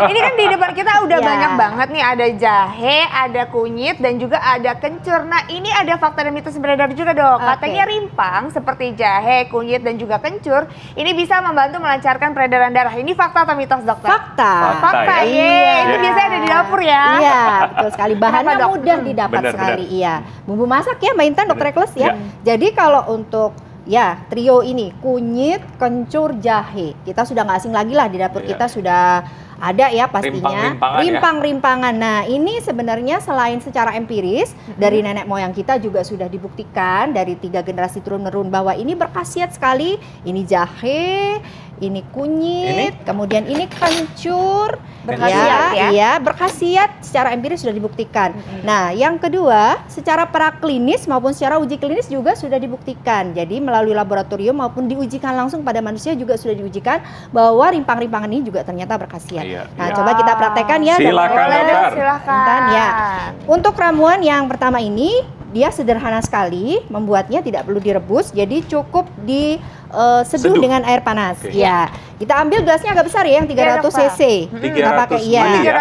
Ini kan di depan kita udah Ya. banyak banget nih, ada jahe, ada kunyit, dan juga ada kencur. Nah ini ada fakta dan mitos beredar juga dok. Oke. Katanya rimpang seperti jahe, kunyit, dan juga kencur ini bisa membantu melancarkan peredaran darah. Ini fakta atau mitos dokter? Fakta. Fakta ya. ya. Itu Iya. biasanya ada di dapur ya. Iya, betul sekali. Bahannya Kenapa, Dok? mudah didapat Benar, sekali. benar. Iya. Bumbu masak ya, Mbak Intan, Dokter Ekles ya. Iya. Jadi kalau untuk ya trio ini kunyit, kencur, jahe, kita sudah nggak asing lagi lah di dapur Iya. kita sudah ada ya pastinya. Rimpang-rimpangan ya. Rimpang-rimpangan. Nah ini sebenarnya selain secara empiris dari nenek moyang kita juga sudah dibuktikan dari 3 generasi turun-menurun bahwa ini berkhasiat sekali. Ini jahe, ini kunyit, kemudian ini kencur. Berkhasiat ya? Iya, berkhasiat secara empiris sudah dibuktikan. Nah, yang kedua, secara praklinis maupun secara uji klinis juga sudah dibuktikan. Jadi melalui laboratorium maupun diujikan langsung pada manusia juga sudah diujikan bahwa rimpang-rimpangan ini juga ternyata berkhasiat. Iya, Nah, iya. coba kita praktekkan ya. Silakan, Boleh dong, dokter. silakan. Intan, ya. Untuk ramuan yang pertama ini, dia sederhana sekali, membuatnya tidak perlu direbus, jadi cukup diseduh Seduh. dengan air panas. Oke. Ya, kita ambil gelasnya agak besar ya, yang 300 Iya, cc. Kita pakai 300 iya, mili ya?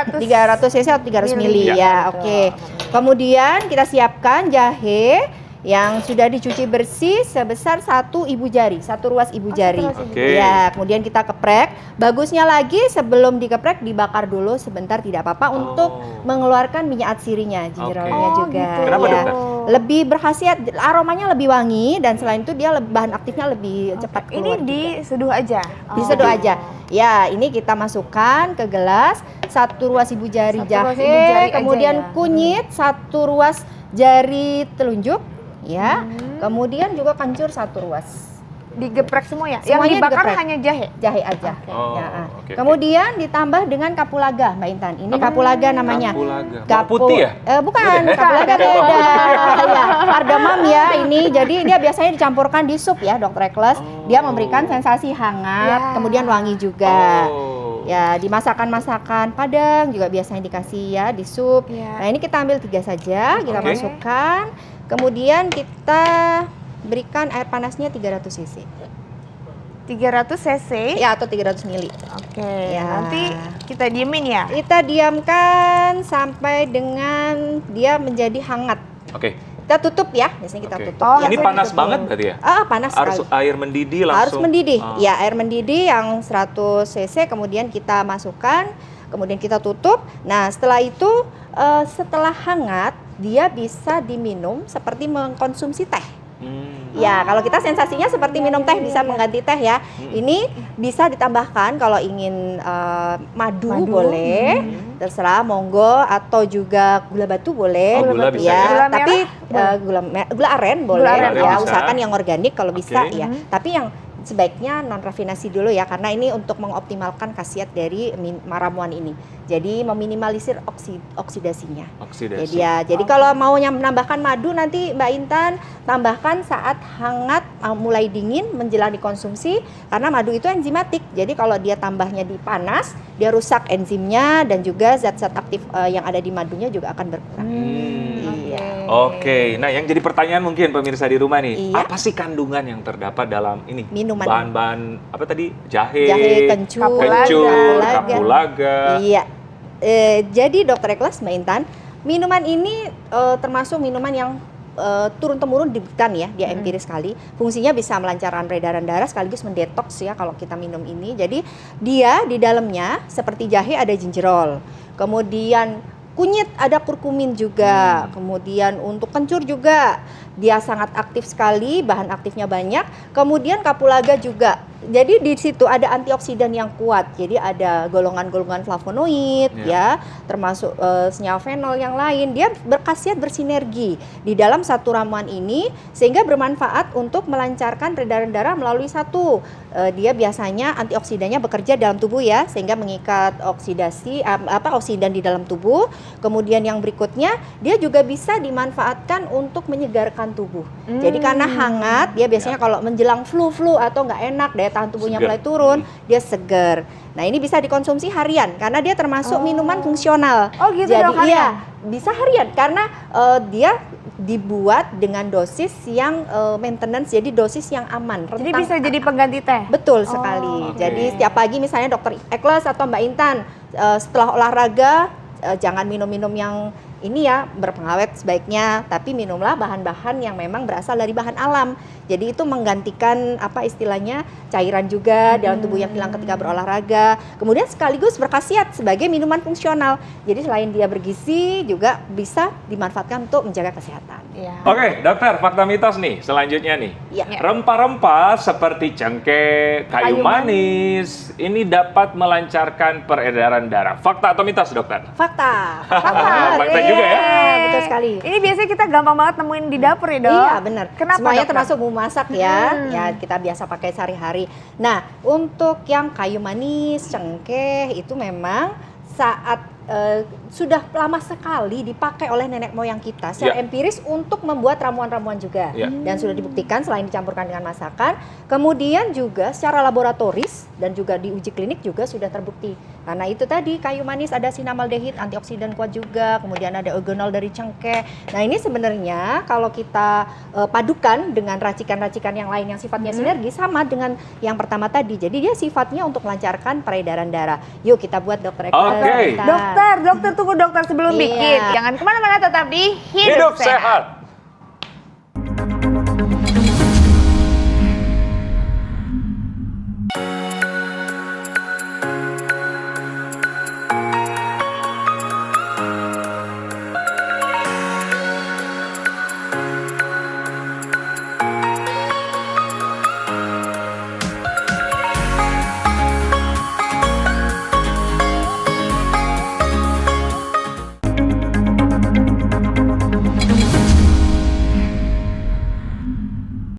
300 cc atau 300 mili Iya. ya. Oke. Kemudian kita siapkan jahe yang sudah dicuci bersih sebesar 1 ibu jari, 1 ruas ibu jari. ruas ibu jari. Ya, kemudian kita keprek. Bagusnya lagi sebelum dikeprek dibakar dulu sebentar tidak apa-apa untuk mengeluarkan minyak atsirinya, gingerolnya Oke. juga. gitu. Kenapa, ya. dokter? Lebih berkhasiat, aromanya lebih wangi dan selain itu dia bahan aktifnya lebih cepat Ini keluar. juga. diseduh aja. Diseduh aja. Ya, ini kita masukkan ke gelas 1 ruas ibu jari 1 ruas jahe, ibu jari aja kemudian ya. kunyit 1 ruas jari telunjuk, ya. Kemudian juga kencur 1 ruas. Digeprek semua ya? Semuanya Yang dibakar digeprek. hanya jahe? Jahe aja. Oh, Ya, oke, kemudian ditambah dengan kapulaga, Mbak Intan. Ini kapulaga namanya. Kapulaga. Bawang putih ya? Bukan, kapulaga beda. Ya, kardamom ya ini. Jadi dia biasanya dicampurkan di sup ya, Dokter Ekles. Dia memberikan sensasi hangat, Ya. kemudian wangi juga. Oh. Ya, di masakan-masakan Padang juga biasanya dikasih ya di sup. Ya. Nah, ini kita ambil 3 saja, kita Oke. masukkan. Kemudian kita berikan air panasnya 300 cc. 300 cc? Ya, atau 300 mili. Oke, Ya. nanti kita diemin ya? Kita diamkan sampai dengan dia menjadi hangat. Oke. Kita tutup ya, biasanya kita Oke. tutup. Oh, ya. Ini langsung panas ditutup. banget berarti ya? Panas Harus sekali. air mendidih langsung. Harus mendidih. Ah. Ya, air mendidih yang 100 cc kemudian kita masukkan, kemudian kita tutup. Nah, setelah itu setelah hangat dia bisa diminum seperti mengkonsumsi teh. Ya, kalau kita sensasinya seperti minum teh, bisa mengganti teh ya. Ini bisa ditambahkan kalau ingin madu boleh, terserah monggo, atau juga gula batu boleh. Oh, gula bisa ya. ya? Gula Tapi merah gula aren boleh aren ya, bisa. usahakan yang organik kalau bisa Oke. ya. Tapi yang sebaiknya non rafinasi dulu ya, karena ini untuk mengoptimalkan khasiat dari ramuan ini. Jadi meminimalisir oksidasinya. Oksidasi. Jadi kalau maunya menambahkan madu nanti Mbak Intan tambahkan saat hangat, mulai dingin menjelang dikonsumsi, karena madu itu enzimatik. Jadi kalau dia tambahnya di panas, dia rusak enzimnya dan juga zat-zat aktif yang ada di madunya juga akan berkurang. Iya. Oke, nah yang jadi pertanyaan mungkin pemirsa di rumah nih, Iya. apa sih kandungan yang terdapat dalam ini? Minuman. Bahan-bahan apa tadi? Jahe, Kencur, kapulaga. Iya. Jadi Dokter Ekles, Mbak Intan, minuman ini termasuk minuman yang turun-temurun diberikan ya, dia empiris sekali. Fungsinya bisa melancarkan peredaran darah sekaligus mendetoks ya kalau kita minum ini. Jadi dia di dalamnya seperti jahe ada gingerol. Kemudian kunyit ada kurkumin juga. Kemudian untuk kencur juga dia sangat aktif sekali, bahan aktifnya banyak. Kemudian kapulaga juga. Jadi di situ ada antioksidan yang kuat. Jadi ada golongan-golongan flavonoid ya, termasuk senyawa fenol yang lain. Dia berkhasiat bersinergi di dalam satu ramuan ini sehingga bermanfaat untuk melancarkan peredaran darah melalui satu. Dia biasanya antioksidannya bekerja dalam tubuh ya, sehingga mengikat oksidan di dalam tubuh. Kemudian yang berikutnya, dia juga bisa dimanfaatkan untuk menyegarkan tubuh. Jadi karena hangat, dia biasanya kalau menjelang flu atau nggak enak, daya tahan tubuhnya Seger. mulai turun, dia seger. Nah ini bisa dikonsumsi harian karena dia termasuk minuman fungsional. Oh gitu Jadi dok, harian? iya, bisa harian karena dia dibuat dengan dosis yang maintenance, jadi dosis yang aman. Jadi bisa jadi pengganti teh? Betul sekali. Oke. Jadi setiap pagi misalnya Dokter Ekles atau Mbak Intan setelah olahraga jangan minum-minum yang ini ya berpengawet sebaiknya, tapi minumlah bahan-bahan yang memang berasal dari bahan alam. Jadi itu menggantikan apa istilahnya cairan juga dalam tubuh yang hilang ketika berolahraga. Kemudian sekaligus berkhasiat sebagai minuman fungsional. Jadi selain dia bergizi juga bisa dimanfaatkan untuk menjaga kesehatan. Iya. Oke, dokter, fakta mitos nih selanjutnya nih. Iya. Rempah-rempah seperti cengkeh, kayu Kayu manis, ini dapat melancarkan peredaran darah. Fakta atau mitos, dokter? Fakta. Fakta juga ya? Betul sekali. Ini biasanya kita gampang banget nemuin di dapur ya, Dok? Iya benar. Kenapa, Semuanya dokter? termasuk bumbu masak ya, ya kita biasa pakai sehari-hari. Nah, untuk yang kayu manis, cengkeh itu memang saat sudah lama sekali dipakai oleh nenek moyang kita secara Ya. empiris untuk membuat ramuan-ramuan juga. Ya. Dan sudah dibuktikan selain dicampurkan dengan masakan, kemudian juga secara laboratoris dan juga di uji klinik juga sudah terbukti. Karena itu tadi kayu manis ada sinamaldehid, antioksidan kuat juga, kemudian ada eugenol dari cengkeh. Nah, ini sebenarnya kalau kita padukan dengan racikan-racikan yang lain yang sifatnya sinergi sama dengan yang pertama tadi. Jadi dia sifatnya untuk melancarkan peredaran darah. Yuk kita buat dokter Eka. Oke. Dokter tunggu dokter sebelum Iya. bikin. Jangan kemana-mana, tetap di Hidup sehat.